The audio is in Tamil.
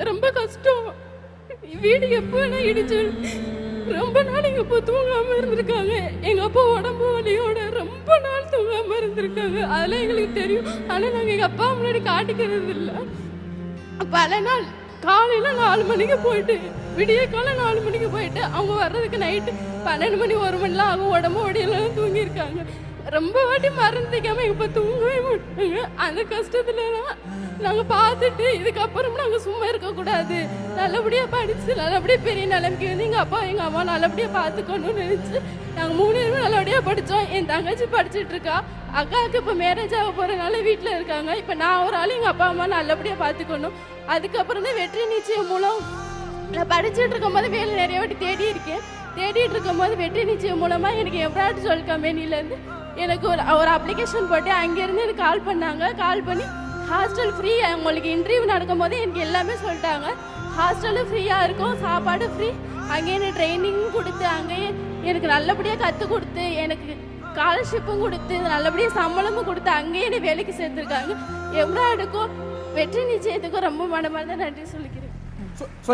ரொம்ப கஷ்டம். வீடு எப்போ வேணா இடிச்சு ரொம்ப நாள் எங்க அப்பா தூங்காம இருந்திருக்காங்க. எங்க அப்பா உடம்பு வலியோட ரொம்ப நாள் தூங்காம இருந்திருக்காங்க. அதெல்லாம் எங்களுக்கு தெரியும். ஆனா நாங்க எங்க அப்பா முன்னாடி காட்டிக்கிறது இல்லை. பல நாள் காலையில 4 மணிக்கு போயிட்டு விடிய காலை 4 மணிக்கு போயிட்டு அவங்க வர்றதுக்கு நைட்டு 12 மணி 1 மணிலாம் ஆகும். உடம்பு ஒடியெல்லாம் தூங்கியிருக்காங்க. ரொம்ப வாட்டி மறந்துக்காம எங்க அப்பா தூங்கவே மாட்டாங்க. அந்த கஷ்டத்துலலாம் நாங்கள் பார்த்துட்டு இதுக்கப்புறம் நாங்கள் சும்மா இருக்கக்கூடாது, நல்லபடியாக படித்து நல்லபடியாக பெரிய நிலைமைக்கு வந்து எங்கள் அப்பா எங்கள் அம்மா நல்லபடியாக பார்த்துக்கணும்னு நினச்சி நாங்கள் 3 பேரும் நல்லபடியாக படித்தோம். என் தங்கச்சி படிச்சுட்டு இருக்கா. அக்காவுக்கு இப்போ மேரேஜ் ஆக போகிறனால வீட்டில் இருக்காங்க. இப்போ நான் ஒரு ஆள் எங்கள் அப்பா அம்மா நல்லபடியாக பார்த்துக்கணும். அதுக்கப்புறம் தான் வெற்றி நிச்சயம் மூலம் நான் படிச்சுட்டு இருக்கும்போது வேலை நிறைய வாட்டி தேடிட்டு இருக்கும்போது வெற்றி நிச்சயம் மூலமாக எனக்கு எம்ப்ராய்டரி சொல் கம்பெனிலேருந்து எனக்கு ஒரு அப்ளிகேஷன் போட்டு அங்கேருந்து எனக்கு கால் பண்ணாங்க. கால் பண்ணி ஹாஸ்டல் ஃப்ரீ, உங்களுக்கு இன்டர்வியூ நடக்கும்போது எனக்கு எல்லாமே சொல்லிட்டாங்க. ஹாஸ்டலும் ஃப்ரீயாக இருக்கும், சாப்பாடு ஃப்ரீ, அங்கேயே எனக்கு ட்ரைனிங்கும் கொடுத்து அங்கேயே எனக்கு நல்லபடியாக கற்றுக் கொடுத்து எனக்கு ஸ்காலர்ஷிப்பும் கொடுத்து நல்லபடியாக சம்பளமும் கொடுத்து அங்கேயே என்னை வேலைக்கு சேர்த்துருக்காங்க. எம்ப்ராய்டுக்கும் வெற்றி நிச்சயத்துக்கும் ரொம்ப மனமார்ந்த நன்றி சொல்லிக்கிறேன்.